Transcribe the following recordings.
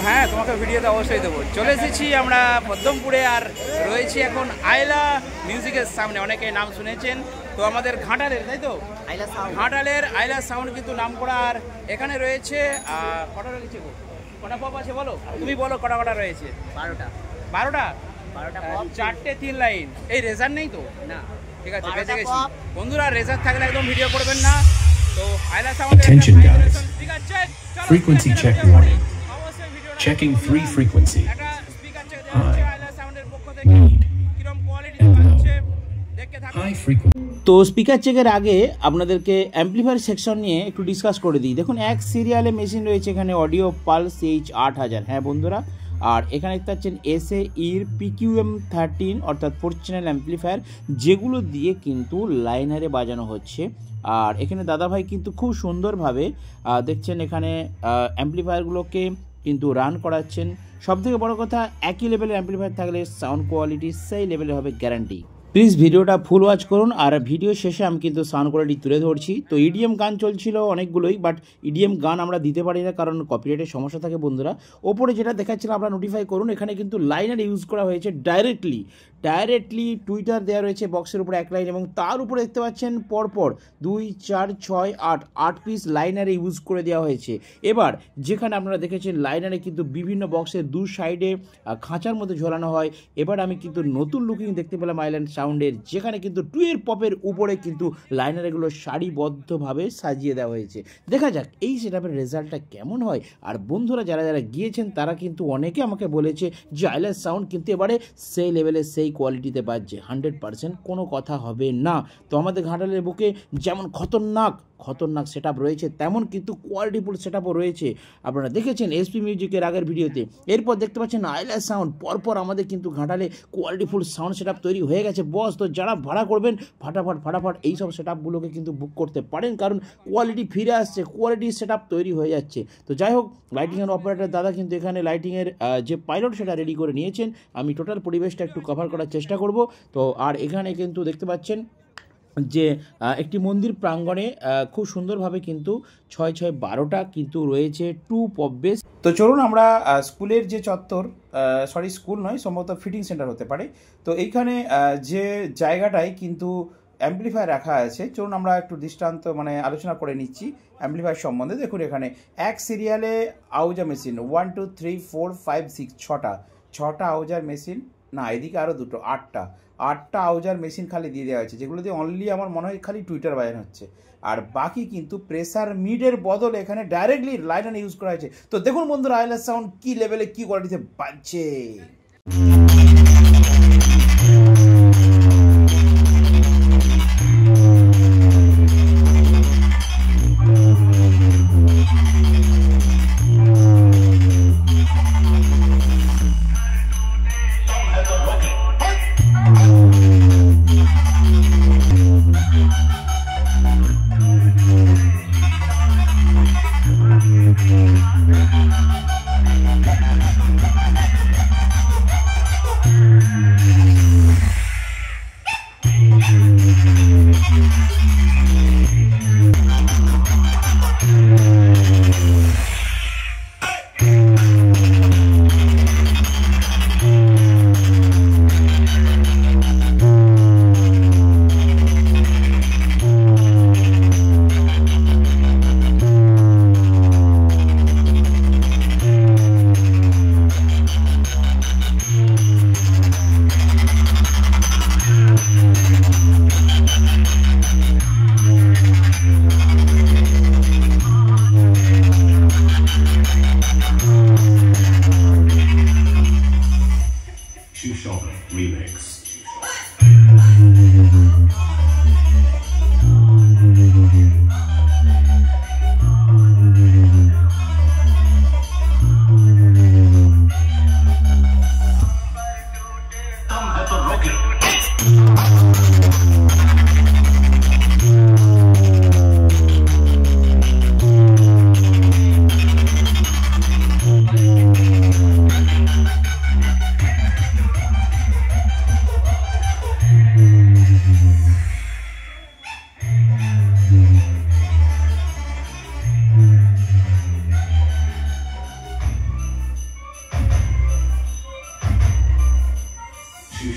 হ্যাঁ, তোমাকে ভিডিওতে অবশ্যই দেবো। চলে এসেছি আমরা পদ্মপুরে, আর রয়েছি এখন আইলা মিউজিকের সামনে। অনেকে নাম শুনেছেন, তো আমাদের ঘাটালের, তাই তো ঘাটালের আইলা সাউন্ড কিন্তু নাম করা। আর এখানে রয়েছে কটা রয়েছে, কটা পপ আছে বলো, তুমি বলো কটা কটা রয়েছে? 12টা 4টে 3 লাইন। এই রেজার নেই তো? না, ঠিক আছে, বেঁচে গেছি বন্ধুরা। রেজার থাকলে একদম ভিডিও করবেন না। তো আইলা sound frequency check warning. Checking 3 frequency. Need. High frequency. তো স্পিকার চেকের আগে আপনাদেরকে অ্যাম্পলিফায়ার সেকশন নিয়ে একটু ডিসকাস করে দিই। দেখুন, এক সিরিয়ালে মেশিন রয়েছে এখানে অডিও পালস H8000। হ্যাঁ বন্ধুরা, আর এখানে দেখতে পাচ্ছেন SAEর PQM13 অর্থাৎ 4 চ্যানেল অ্যাম্পলিফায়ার, যেগুলো দিয়ে কিন্তু লাইনারে বাজানো হচ্ছে। আর এখানে দাদাভাই কিন্তু খুব সুন্দরভাবে দেখছেন এখানে অ্যাম্পলিফায়ারগুলোকে কিন্তু রান করাচ্ছেন। সবথেকে বড় কথা, একই লেভেলের অ্যাম্পলিফায়ার থাকলে সাউন্ড কোয়ালিটি সেই লেভেলে হবে, গ্যারান্টি। প্লিজ ভিডিওটা ফুল ওয়াচ করুন। আর ভিডিও শেষে আমি কিন্তু সাউন্ড কোয়ালিটি তুলে ধরছি। তো ইডিএম গান চলছিল অনেকগুলোই, বাট ইডিএম গান আমরা দিতে পারি না কারণ কপিরাইটের সমস্যা থাকে বন্ধুরা। ওপরে যেটা দেখাচ্ছিলাম আপনারা নোটিফাই করুন, এখানে কিন্তু লাইনার ইউজ করা হয়েছে ডাইরেক্টলি টুইটার দেওয়া রয়েছে বক্সের উপরে 1 লাইন, এবং তার উপরে দেখতে পাচ্ছেন পরপর 2, 4, 6, 8 পিস লাইনারে ইউজ করে দেওয়া হয়েছে। এবার যেখানে আপনারা দেখেছেন লাইনারে কিন্তু বিভিন্ন বক্সের 2 সাইডে খাঁচার মধ্যে ঝোলানো হয়। এবার আমি কিন্তু নতুন লুকিং দেখতে পেলাম আইল্যান্ড সাউন্ডের, যেখানে কিন্তু 2 পপের উপরে কিন্তু লাইনারগুলো সারিবদ্ধভাবে সাজিয়ে দেওয়া হয়েছে। দেখা যাক এই সেটআপের রেজাল্টটা কেমন হয়। আর বন্ধুরা যারা যারা গিয়েছেন তারা কিন্তু অনেকে আমাকে বলেছে যে আইল্যান্ড সাউন্ড কিন্তু এবারে সেই লেভেলে সেই কোয়ালিটিতে বাজছে, 100% কোনো কথা হবে না। তো আমাদের ঘাটালের বুকে যেমন খতরনাক সেটআপ রয়েছে, তেমন কিন্তু কোয়ালিটিফুল সেটআপও রয়েছে। আপনারা দেখেছেন এসপি মিউজিকের আগের ভিডিওতে। এরপর দেখতে পাচ্ছেন আইলা সাউন্ড, পরপর আমাদের কিন্তু ঘাটালে কোয়ালিটিফুল সাউন্ড সেটআপ তৈরি হয়ে গেছে বস। তো যারা ভাড়া করবেন ফাটাফাট এইসব সেটআপগুলোকে কিন্তু বুক করতে পারেন, কারণ কোয়ালিটি ফিরে আসছে, কোয়ালিটির সেটআপ তৈরি হয়ে যাচ্ছে। তো যাই হোক, লাইটিংয়ের অপারেটর দাদা কিন্তু এখানে লাইটিংয়ের যে পাইলট সেটা রেডি করে নিয়েছেন। আমি টোটাল পরিবেশটা একটু কভার করার চেষ্টা করব। তো আর এখানে কিন্তু দেখতে পাচ্ছেন যে একটি মন্দির প্রাঙ্গণে খুব সুন্দরভাবে কিন্তু 6-6-12টা কিন্তু রয়েছে 2 পপ বেস। তো চলুন আমরা স্কুলের যে চত্বর, স্কুল নয়, সম্ভবত ফিটিং সেন্টার হতে পারে। তো এইখানে যে জায়গাটায় কিন্তু অ্যাম্পলিফায়ার রাখা আছে, চলুন আমরা একটু দৃষ্টান্ত আলোচনা করে নিচ্ছি অ্যাম্পলিফায়ার সম্বন্ধে। দেখুন এখানে এক সিরিয়ালে আউজা মেশিন 1, 2, 3, 4, 5, 6 6টা আউজার মেশিন, না এদিকে আরও 2টো, 8টা আউজার মেশিন খালি দিয়ে দেওয়া হয়েছে, যেগুলো দিয়ে অনলি আমার মনে হয় খালি টুইটার বাজানো হচ্ছে। আর বাকি কিন্তু প্রেসার মিডের বদলে এখানে ডাইরেক্টলি লাইনার ইউজ করা হয়েছে। তো দেখুন বন্ধুরা আইলা সাউন্ড কী লেভেলে কী কোয়ালিটিতে বাজছে।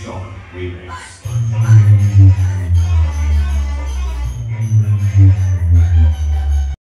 Sean remix.